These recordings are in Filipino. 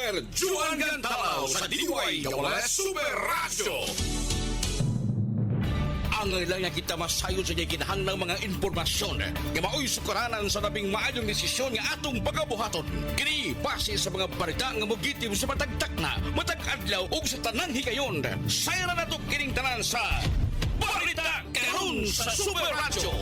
Super Juan Gantalaw sa DYWS Super Radio. Ang ilang nga kita masayon sa giginahang ng mga informasyon nga mao'y sukaranan sa labing maayong desisyon nga atong pagabuhaton. Kini base sa mga balita nga mugitim sa matagtak na, matag-adlaw ug sa tanan higayon. Sayra na to kining tanan sa Balita Karon sa Super Radio.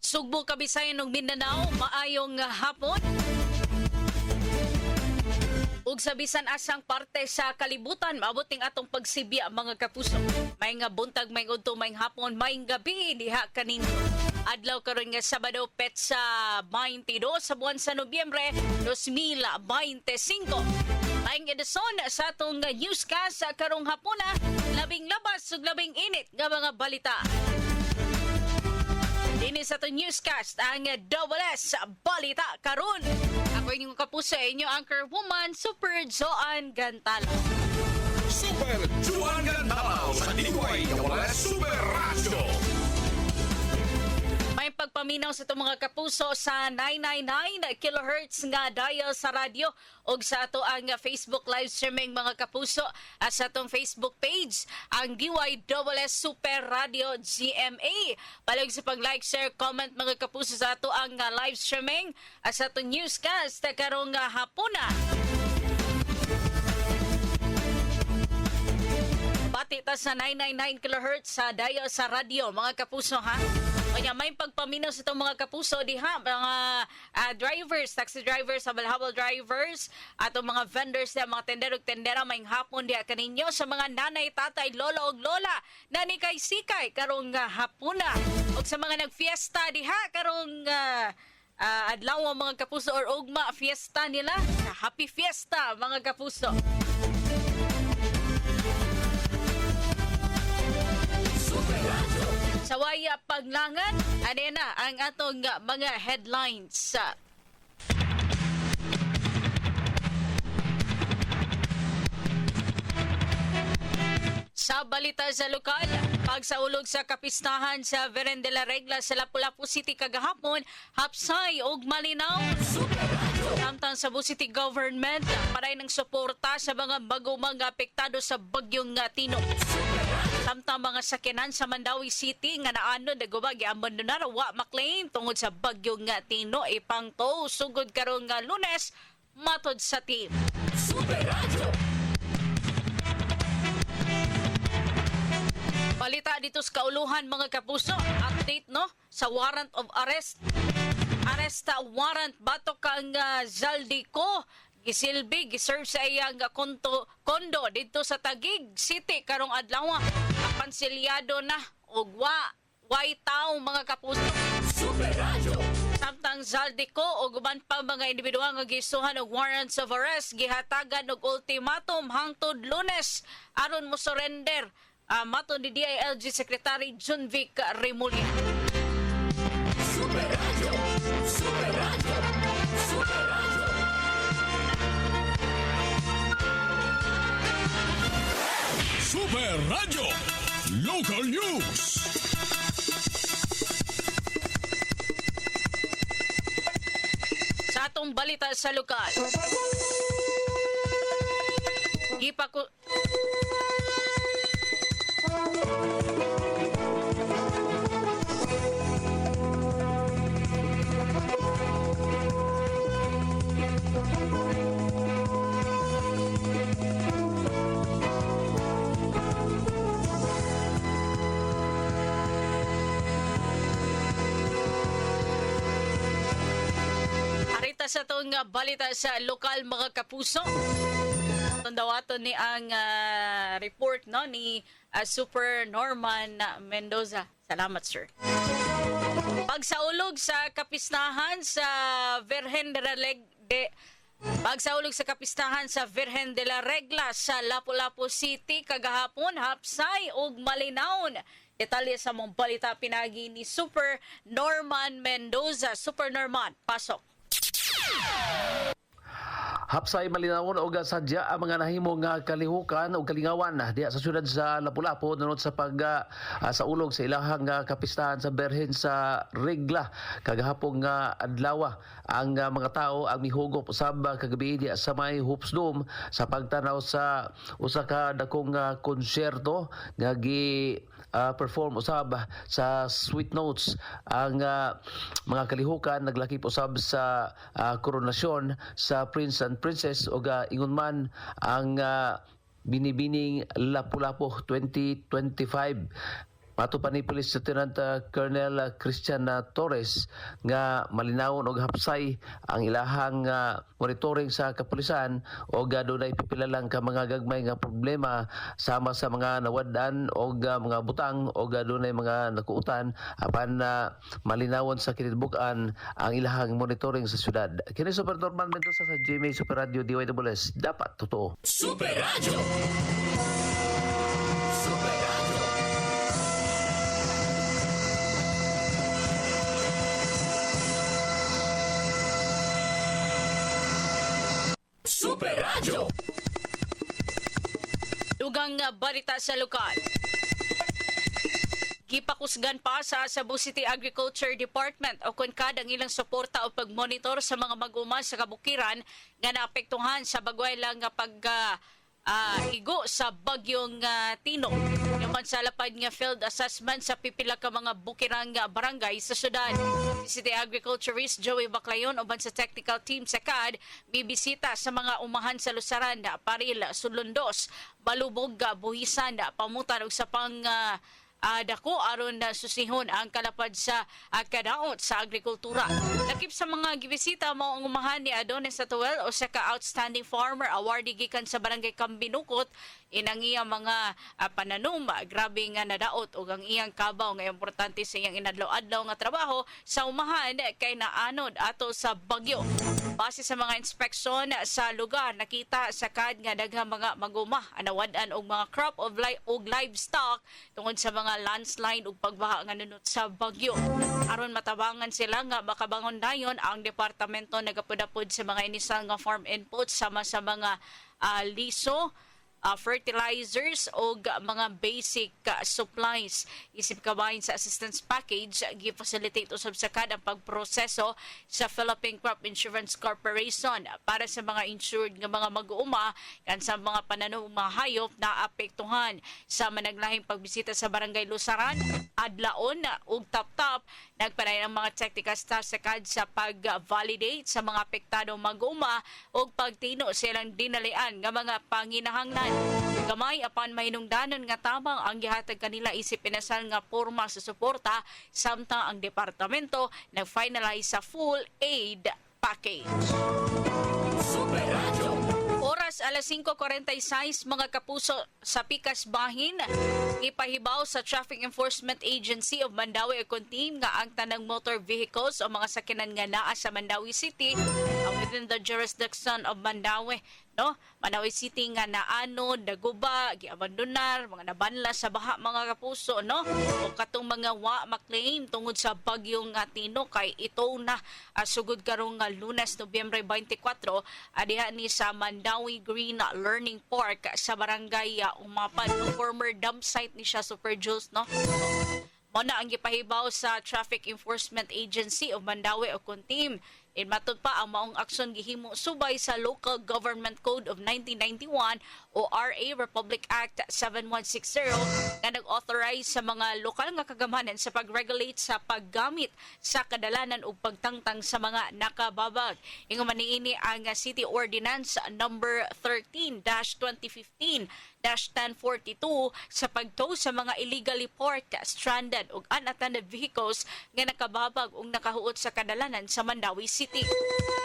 Sugbo, Kabisayan ug Mindanao, maayong hapon. Ug sa bisan asang parte sa kalibutan, maabot ning atong pagsibya mga kapuso. May nga buntag, may udto, may hapon, may gabi diha kaninyo. Adlaw karon nga Sabado, petsa 22 sa buwan sa Nobyembre 2025. Maayong edisyon sa atong newscast sa karong hapuna, labing labas ug labing init nga mga balita. Dini sa itong newscast ang WS Balita Karon. Ako inyong kapuso, inyo anchor woman, Super Joan Gantalaw. Super Juan Gantalaw sa DYWS Super Radio. May pagpaminaw sa itong mga kapuso sa 999 kHz nga dial sa radyo o sa ato ang Facebook live streaming mga kapuso at sa itong Facebook page ang DYWS Super Radio GMA. Palag sa pag-like, share, comment mga kapuso sa ato ang live streaming at sa itong newscast karong hapuna. Bati ta sa 999 kHz sa dial sa radyo mga kapuso ha. Kanya may pagpaminaw sa itong mga kapuso diha, mga drivers, taxi drivers, habal-habal drivers, atong mga vendors diha, mga tendero ug tendera, may hapon diha kaninyo sa mga nanay, tatay, lolo ug lola, nani kay sikay karong hapuna. Ug sa mga nagfiesta diha karong adlaw mga kapuso or ugma fiesta nila, happy fiesta mga kapuso. Sa waya paglangan, ano na ang atong mga headlines. Sa balita sa lokal, pagsaulog sa kapistahan sa Veren de la Regla sa Lapu-Lapu City kagahapon, hapsay og malinaw. Samtang sa Cebu City Government, paray ng suporta sa mga bagumang apektado sa bagyong Tino. Samtang mga sakyanan sa Mandawi City nga naano nagubag abandonar wa maklaim tungod sa bagyong Tino ipangto sugod karong Lunes matod sa team. Super Radio. Balita dito sa kauluhan mga kapuso, update no sa warrant of arrest. Arresta warrant batok kang Zaldico gisilbi giserve sa iyang kondo dito sa Taguig City karong adlaw. Kapansilyado na og way taw mga kapuso. Super Radio. Samtang Zaldico o guban pa mga individual nga gisuhan og warrants of arrest gihatagan og ultimatum hangtod Lunes aron mo surrender. Mato ni DILG Secretary Junvic Remulla. Super Radio. Super Radio. Super Radio. Super Radio Local News. Sa atong balita sa lokal. sa itong balita sa lokal mga kapuso. Tandawato ni ang report no ni Super Norman Mendoza. Salamat, sir. Pagsaulog sa kapistahan sa Virgen de la Regla sa Lapu-Lapu City kagahapon hapsay ug malinawon. Detalye sa mong balita pinagi ni Super Norman Mendoza. Super Norman, pasok. Hapsay malinawon og sadya ang mga nahimong kalihukan o kalingawan diha sa syudad sa Lapu-Lapu nunod sa sa ulog sa ilahang kapistahan sa Berhen sa Regla kagahapon nga adlaw. Ang mga tao ang mihugop usab kagabi diha sa may Hoops Dome sa pagtanaw sa usa ka dakong konsyerto nga perform usab sa Sweet Notes. Ang mga kalihukan naglakip usab sa koronasyon sa Prince and Princess o ingon man ang binibining Lapu-Lapu 2025. Mato pa ni Police Lieutenant Colonel Christian Torres nga malinawon og hapsay ang ilahang monitoring sa kapulisan o dunay pipila lang ka mga gagmay nga problema sama sa mga nawad-an o mga butang o dunay mga nakuutan apan malinawon sa kinitibuk-an ang ilahang monitoring sa syudad. Kini Super Norman Mendoza sa GMA Super Radio DYWS, dapat totoo. Super Radio. Super Radio. Super Radio. Dugang balita sa lokal. Gipakusgan pa sa Cebu City Agriculture Department o kung kadang ilang suporta o pagmonitor sa mga mag-uma sa kabukiran nga naapektuhan sa bagway lang nga higo sa bagyong Tino. Yung mansalapad nga field assessment sa pipila ka mga bukirang barangay sa syudad. City Agriculturist Joey Baclayon uban sa technical team sa CAD bibisita sa mga umahan sa lusaran Paril, Sulundos, Balubog, Buhisan, Pamutan ug sa pang dako aron na susihon ang kalapad sa kadaot sa agrikultura. Lakip sa mga gibisita mao ang umahan ni Adonis Atuel o sa ka-outstanding farmer awardee gikan sa barangay Kambinukot inang iyang mga pananom. Grabe nga nadaot o ang iyang kabaw nga importante sa iyang inadlaw-adlaw nga trabaho sa umahan kay naanod ato sa bagyo. Base sa mga inspeksyon sa lugar, nakita sa CAD nga daghang mga maguma anawad-an og mga crop of livestock tungod sa mga landslide ug pagbaha nga nunot sa bagyo. Aron matabangan sila nga makabangon dayon ang departamento nagapud-apud sa mga inisal nga farm inputs sama sa mga liso, fertilizers o mga basic supplies. Isip kabahin sa assistance package, gi-facilitate usab sa CAD ang pagproseso sa Philippine Crop Insurance Corporation para sa mga insured nga mga mag-uuma kan sa mga pananom mga hayop na apektuhan. Sa managlahing pagbisita sa Barangay Lusaran, Adlaon ug Tap-Tap, nagpanayon ang mga technical staff sa CAD sa pag-validate sa mga apektadong mag-uuma ug pagtino silang dinalian nga mga panginahanglan. Gamay apan mahinungdanon nga tabang ang gihatag kanila isip pinasal nga porma sa suporta samtang ang departamento nag-finalize sa full aid package. Super Radio. Oras alas 5:46 mga kapuso sa Pikas Bahin, ipahibaw sa Traffic Enforcement Agency of Mandawi ug Kuntim nga ang tanang motor vehicles o mga sakyanan nga naa sa Mandawi City within the jurisdiction of Mandawi. No? Mandawi City nga naano, naguba, giabandonar, mga nabanla sa baha mga kapuso, no? O katong mga maklaim tungod sa bagyong Tino kay ito na sugod karong Lunes, Nobyembre 24, adiha ni sa Mandawi Green Learning Park sa barangay Umapan. Former dump site ni siya, Super Jules, no? Muna ang gipahibaw sa Traffic Enforcement Agency of Mandawi o Kuntim. Matod pa ang maong aksyon gihimo subay sa Local Government Code of 1991 o RA Republic Act 7160 nga nag-authorize sa mga lokal nga kagamanan sa pag-regulate sa paggamit sa kadalanan ug pagtangtang sa mga nakababag. Ingon man niini ang City Ordinance number 13-2015-1042 sa pagtow sa mga illegally parked, stranded ug unattended vehicles nga nakababag ug nakahuot sa kadalanan sa Mandawi City. City.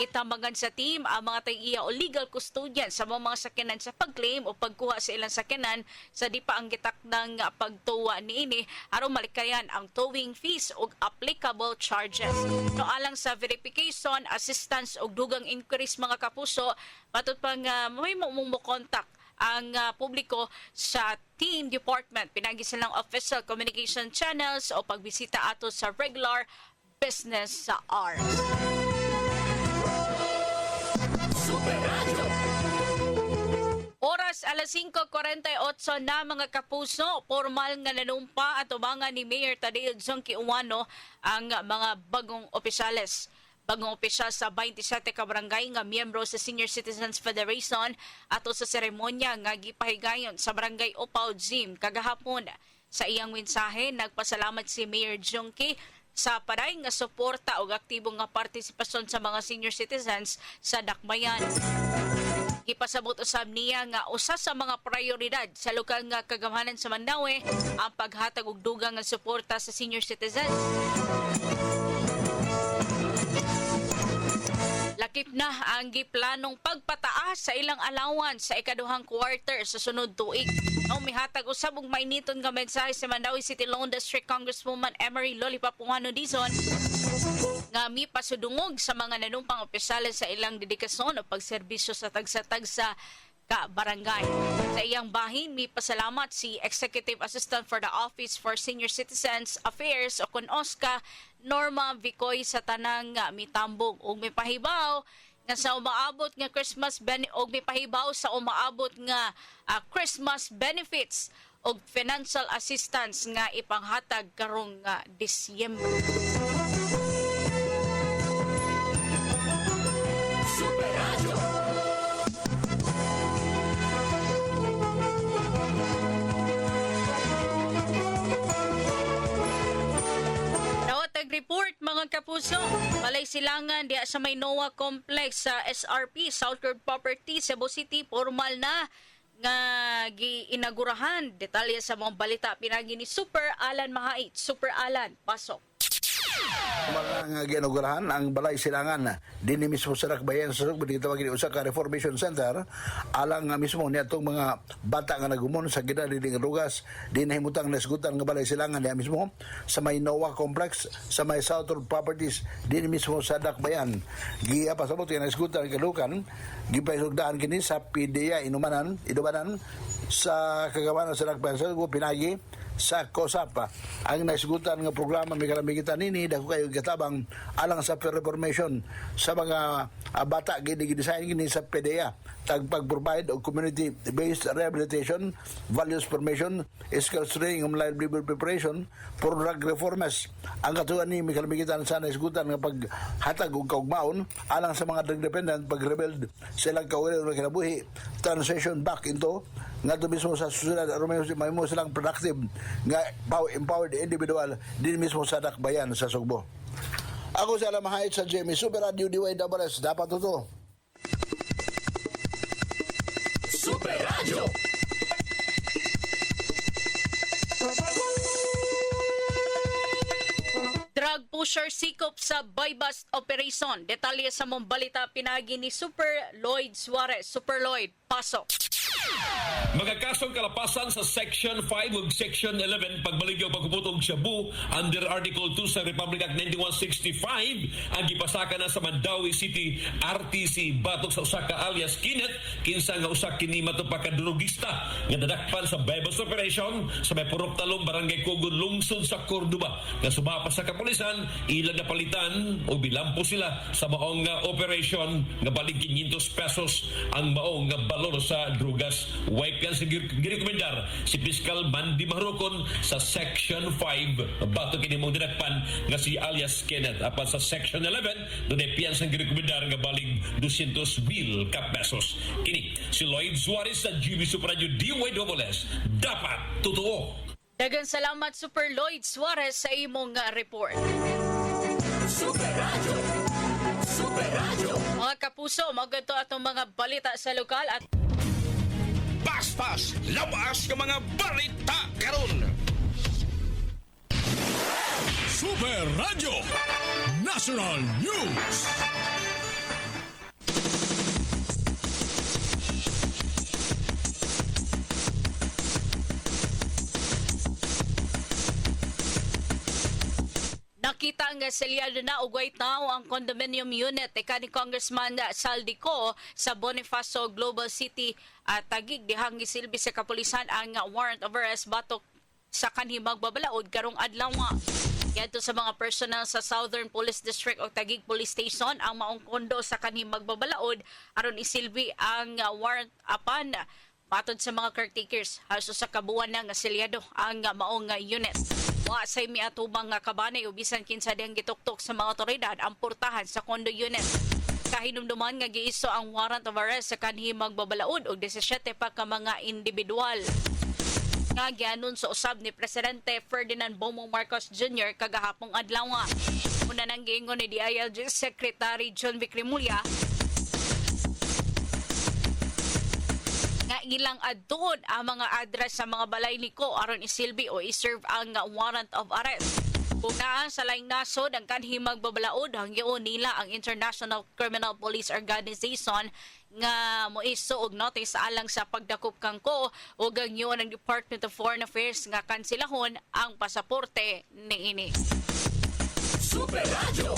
Itambangan sa team ang mga tag-iya o legal custodian sa mga sakyanan sa pag-claim o pagkuha sa ilang sakyanan sa di pa ang gitak ng pagtuwa niini aron malikayan ang towing fees o applicable charges. No alang sa verification, assistance o dugang inquiries mga kapuso, patut pang may mo contact ang publiko sa team department pinagi silang official communication channels o pagbisita ato sa regular business sa hours. Oras alas 5:48 na mga kapuso, formal nga nanumpa at umangan ni Mayor Tadeo Zonky Uwano ang mga bagong opisyales. Bagong opisyal sa 27 ka barangay nga miyembro sa Senior Citizens Federation ato sa seremonya nga gipahigayon sa Barangay Opaw Gym kagahapon. Sa iyang mensahe, nagpasalamat si Mayor Zonky sa paray nga suporta o aktibong nga partisipasyon sa mga senior citizens sa dakbayan. Ipasabot usab niya nga usa sa mga prioridad sa lokal nga kagamanan sa Mandaue ang paghatag og dugang nga suporta sa senior citizens. Lakip na ang giplanong pagpataas sa ilang allowance sa ikaduhang quarter sa sunod tuig. Mihatag usab og mainiton nga mensahe sa Mandaue City Lone District Congresswoman Emery Lollipop Puano Dizon nga mipasudungog sa mga nanumpang opisyales sa ilang dedikasyon o pagserbisyo sa tagsa-tagsa ka barangay. Sa iyang bahin, mipasalamat si Executive Assistant for the Office for Senior Citizens Affairs o CONOSCA Norma Vicoy sa tanang mitambog og mipahibaw nga sa umaabot nga mipahibaw sa umaabot nga Christmas benefits og financial assistance nga ipanghatag karong Disyembre. Report mga kapuso, balay silangan diya sa may NOAA complex sa SRP Southward Property Cebu City formal na nga giinagurahan. Detalye sa mga balita pinagi ni Super Alan Mahait. Super Alan, pasok. Mga ginugurahan ang balay silangan din mismo sa Dakbayan sa Sugbo dito tawagin usa ka Reformation Center alang nga mismo niadtong mga bata nga nagumon sa gidading rugas din nahimutang nasgutan nga balay silangan niya mismo sa may NOAA complex sa may Southern Properties din mismo sa Dakbayan giapasabot nga nasgutan kalukan gipaisugdaan kini sa PDEA inumanan sa kagawanan sa Dakbayan sa Sugbo pinagi sa COSAP. Ang naisgutan nga programa may kalamigitan nini dako kayo katabang alang sa reformation sa mga bata gini-design gini sa PDEA tag pag-provide og community-based rehabilitation, values formation, skills training, livelihood preparation for drug reformers. Ang katuan ni may kalamigitan sa naisgutan nga paghatag og kaugmaon alang sa mga drug dependent pag-rebuild silang kaugali ng kinabuhi transition back into nga mismo sa susunod may mo silang productive nga empowered individual din mismo sa Dakbayan sa Sugbo. Ako si Alan Mahait sa Jamie Super Radio DYWS dapat totoo. Super Radio. Drug pusher sikop sa buy-bust operation. Detalye sa mong balita pinagi ni Super Lloyd Suarez. Super Lloyd, pasok. Mga kasong kalapasan sa Section 5 ug Section 11 pagbaligyaw pagpuputog shabu under Article 2 sa Republic Act 9165 ang gipasaka na sa Mandaue City RTC batok sa usa ka alias Kenneth kinsa nga usa kini matupakadrugista nga dadakpan sa buy-bust operation sa may Purok Talong Barangay Kugon lungsod sa Cordoba nga sumapa sa kapulisan ilang napalitan o bilampo sila sa maong nga operation nga balig 500 pesos ang maong nga balor sa drugas. Wipe yan sa girekomendar si Piskal Mandy Mahrukon sa Section 5 bato kini mong dinakpan nga si alias Kenneth. Apan sa Section 11 doon ay piyansang girekomendar nga balig 200,000 ka pesos. Kini si Lloyd Suarez sa GB Super Radio DYWS dapat totoo. Daghang salamat Super Lloyd Suarez sa imong report. Super Radio. Super Radio. Mga kapuso, magato atong mga balita sa lokal at Paspas, labas ng mga balita karon. Super Radio National News. Nakita nga selyado na og white now ang condominium unit ni Congressman Saldico sa Bonifacio Global City at Taguig dihang gisilbi sa kapulisan ang warrant of arrest batok sa kanhi magbabalaod karong adlaw nga. Yadto sa mga personnel sa Southern Police District o Taguig Police Station ang maong kondo sa kanhi magbabalaod aron isilbi ang warrant apan matod sa mga caretakers halos sa kabuan na nga selyado ang maong unit. Wa say miatubang nga kabanay ubisan kinsa diyang gituktok sa mga otoridad ang portahan sa condo unit. Kahinumduman nga giiso ang warrant of arrest sa kanhi magbabalaod og 17 pa ka mga individual. Nga gianon sa usab ni Presidente Ferdinand Bongbong Marcos Jr. kagahapong adlaw nga. Una nang giingon ni DILG Secretary John Vic Remulla nga ilang adtuon ang mga address sa mga balay niko aron isilbi o iserve ang warrant of arrest. Kung naa sa laing nasod ang kanhi magbabalaod hangyoon nila ang International Criminal Police Organization nga moiso og notice alang sa pagdakop kangko ug hangyoon ang Department of Foreign Affairs nga kansilahon ang pasaporte niini. Super Radio.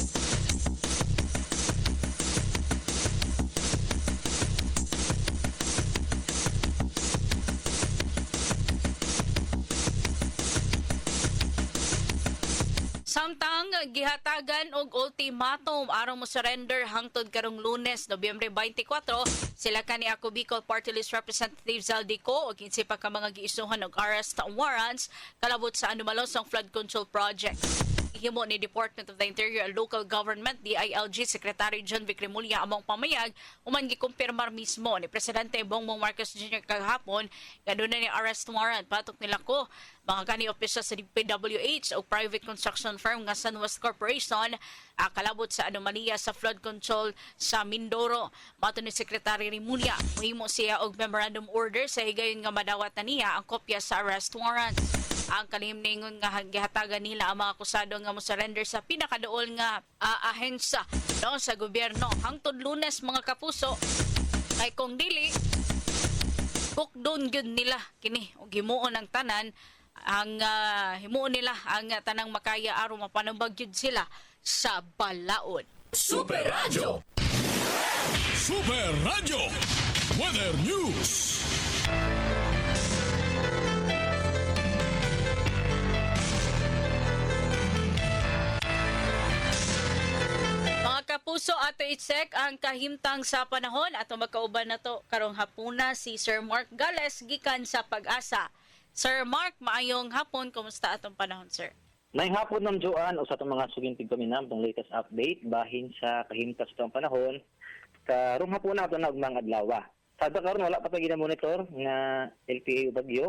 Samtang gihatagan og ultimatum aron mo surrender hangtod karong Lunes, Nobyembre 24, sila kani ako Bicol Party List Representative Zaldico og kinsi pa ka mga giisuhan og arrest warrants kalabot sa anumalosong flood control project. Himo ni Department of the Interior and Local Government DILG Secretary John Vic Remulla among pamayag human gikumpirmar mismo ni Presidente Bongbong Marcos Jr. kagahapon nga doon na ni arrest warrant patok nila ko mga kani opisya sa DPWH o private construction firm nga Sunwest Corporation kalabot sa anomalya sa flood control sa Mindoro. Mato ni Secretary Remulla mahimo siya og memorandum order sa higayon nga madawat na niya ang kopya sa arrest warrant. Ang kalimningon nga gihatagan nila ang mga akusado nga mo-surrender sa pinakaduol nga ahensya no, sa gobyerno hangtod Lunes mga kapuso ay kung dili bukdon gyud nila kini og himuon ang tanan ang himuon nila ang tanang makaya aron mapanubag gyud sila sa balaod. Super Radio. Super Radio. Weather News. Mga kapuso, ato i-check ang kahimtang sa panahon ato magkauban na to karong hapuna si Sir Mark Gales gikan sa Pag-asa. Sir Mark, maayong hapon, kumusta atong panahon, sir? May hapon ng Joan o sa itong mga sugintig paminam itong latest update bahin sa kahimtas itong panahon. Karong hapon na ito na ugmang adlaw. Sada karon wala pa tayo monitor nga LPA o bagyo.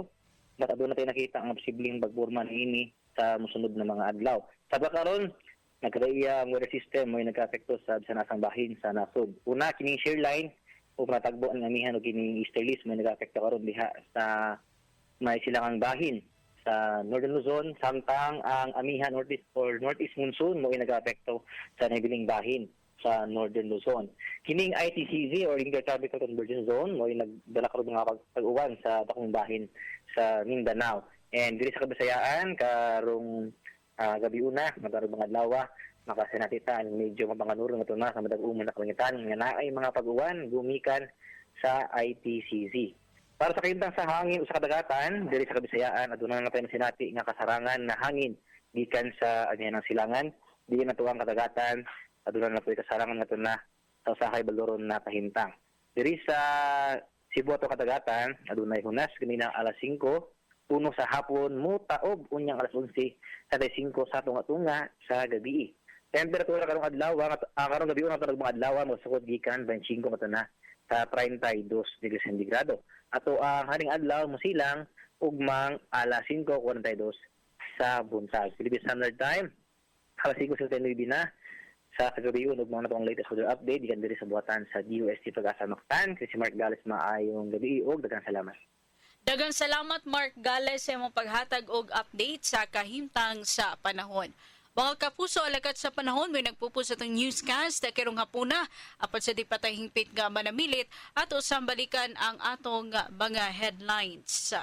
Bata doon natin nakita ang posibleng bagburman ini sa musunod na mga adlaw. Sada karon nagkadaiya ang weather system mo nagka-apekto sa nasang bahin sa nasod. Una, kining shear line o matagbo ang amihan o kining easterlies may nagka-apekto karon diha sa may silangang bahin sa Northern Luzon, samtang ang amihan northeast or northeast monsoon mo nagka-apekto sa nabiling bahin sa Northern Luzon. Kining ITCZ or Intertropical Convergence Zone mo nagdala karon mga pag-uwan sa dakong bahin sa Mindanao. And diri sa Kabisayaan karong gabi una, matarong mga adlaw, makasinatitan, medyo mapanganuro nga ito na sa madag-uman na kalangitan nga naay mga pag-uwan gumikan sa ITCZ. Para sa kahimtang sa hangin o sa kadagatan, diri sa Kabisayaan, aduna na tayo sinati nga kasarangan na hangin gikan sa anihan ng silangan, di na tuwang kadagatan, aduna na tayo kasarangan nga ito na sa usahay baloron na kahimtang. Diri sa Cebu ato kadagatan, adunay hunas ganina alas 5, puno sa hapon mo taob unyang alas 11 sa 5 sa tunga-tunga sa gabi. Temperatura karong adlaw karong gabi una karong mga adlaw mo sukod gikan 25 kato na sa 32 degrees centigrado. Ato ang haring adlaw mo silang ugmang alas 5:42 sa buntag. Philippine Standard Time alas 5:09 na sa kagabi ugmang na tong latest weather update dikan diri sa buhatan sa DUST Pag-asa Mactan. Kasi Mark Gales maayong gabi ug daghang salamat. Daghang salamat Mark Gales sa imong paghatag og update sa kahimtang sa panahon. Mga kapuso, alakat sa panahon, may nagpupos atong newscast na kirong hapuna apat sa di patay hingpit nga manamilit at usang balikan ang atong mga headlines.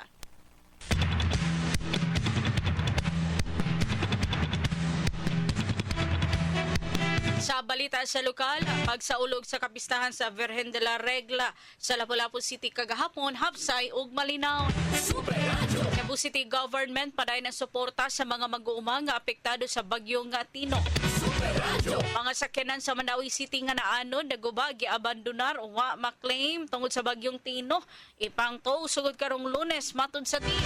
Sa balita sa lokal, pagsaulog sa kapistahan sa Virgen de la Regla sa Lapu-Lapu City kagahapon, hapsay ug malinaw. Cebu City Government paday na suporta sa mga mag-uumang nga apektado sa bagyong Tino. Mga sakyanan sa Mandawi City nga naanon nagubag gi-abandonar o wa maklaim tungod sa bagyong Tino. Ipangto sugod karong Lunes matud sa team.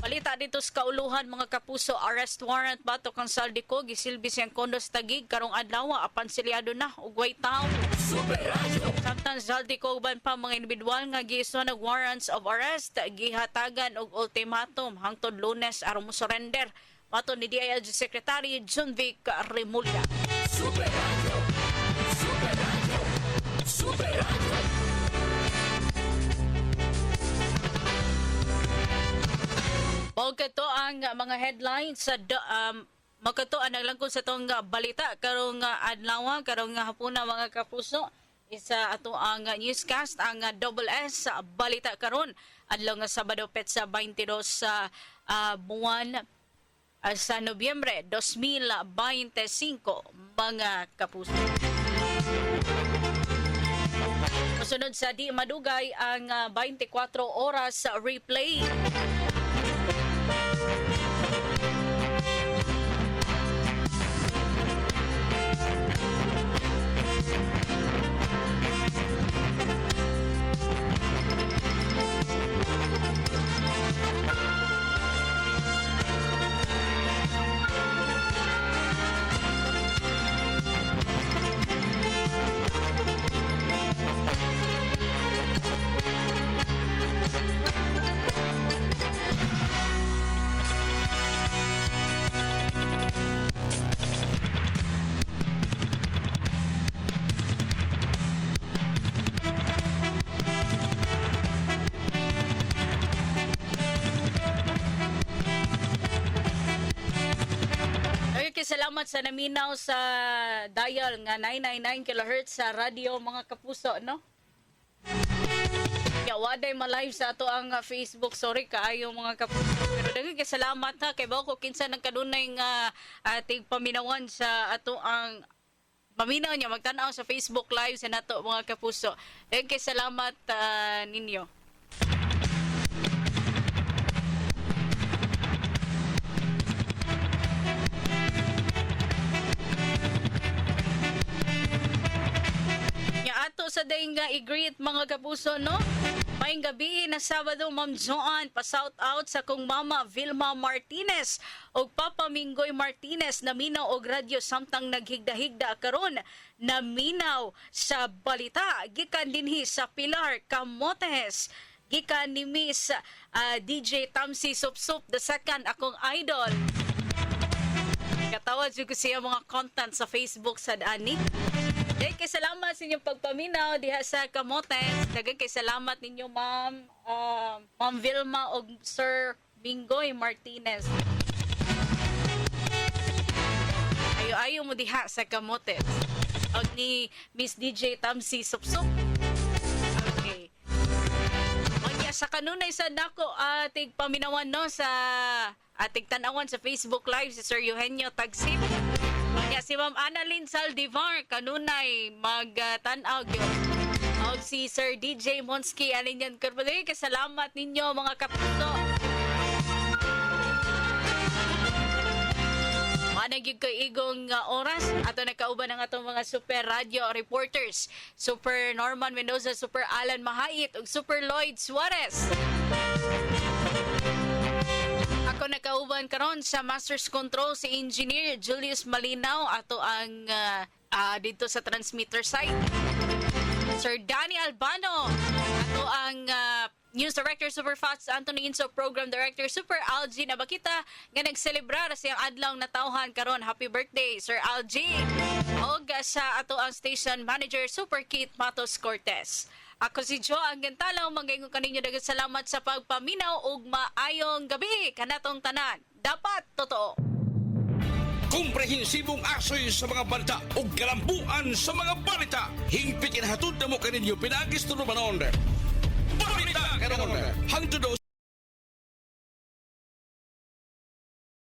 Balita dito sa kauluhan mga kapuso, arrest warrant batok ang Saldico gisilbi siyang kondos Tagig karong adlaw apan silyado na ug way tawo. Samtang Saldico uban pa mga individual nga giisyu og warrants of arrest gihatagan og ultimatum hangtod Lunes aron mo surrender. Mato ni DILG Secretary Junvic Remulla. Magkato ang mga headlines sa magkato ang naglangkod sa tong balita karong adlaw karong hapuna mga kapuso. Isa ato ang newscast ang Double S balita karon adlaw nga Sabado petsa 22 sa buwan sa Nobyembre 2025 mga kapuso. Kasunod sa di madugay ang 24 oras replay. Salamat sa naminaw sa dial nga 999 kHz sa radio mga kapuso, no? Ya waday ma-live sa ato ang Facebook. Sorry kaayo mga kapuso. Pero daghan kay salamat ha kay bao ko kinsa nagkadunay nga ating paminawan sa ato ang paminaw niya magtan-aw sa Facebook live sa nato mga kapuso. Daghan kay salamat ninyo. Ato sa dayong i-greet mga kapuso, no? Maayong gabi na Sabado, Ma'am Joan, pa-shout out sa kong Mama Vilma Martinez o Papa Mingoy Martinez na minaw og radyo samtang naghigda-higda karon na minaw sa balita gikan dinhi sa Pilar Camotes gikan ni Miss DJ Tamsi Supsup the second akong idol. Katawad jud ko siya mga content sa Facebook sa ani. Daghang kay salamat sa inyong pagpaminaw diha sa Camotes. Daghang kay salamat ninyo Ma'am Ma'am Vilma o Sir Mingoy Martinez. Ayo mo diha sa Camotes. Og ni Miss DJ Tamsi Supsup. Okay. Magya sa kanunay sa dako ating paminawan no sa ating tanawan sa Facebook Live si Sir Eugenio Tagsip. Kaya si Ma'am Annalyn Saldivar kanunay mag-tanaw yun. O si Sir DJ Monski Alinyan Carvalho. Kasalamat ninyo mga kapuso. Managig ko igong oras. Ato nakauban ng atong mga super radio reporters. Super Norman Mendoza, Super Alan Mahait, ug Super Lloyd Suarez. Ako nakauban karon sa Master's Control si Engineer Julius Malinaw ato ang dito sa transmitter site. Sir Danny Albano ato ang News Director Super Fats Anthony Inso Program Director Super Algie na bakita nga nagselebrar siyang adlaw na tawhan karon. Happy birthday Sir Algie. Og sa ato ang Station Manager Super Kit Matos Cortez. Ako si Jo ang gantalaw, magayon kaninyo dagat salamat sa pagpaminaw ug maayong gabi kanatong tanan. Dapat totoo. komprehensibong asoy sa mga balita o galambuan sa mga balita. Hingpit inahatod na mo kaninyo pinagis to naman. Balita karon hangtod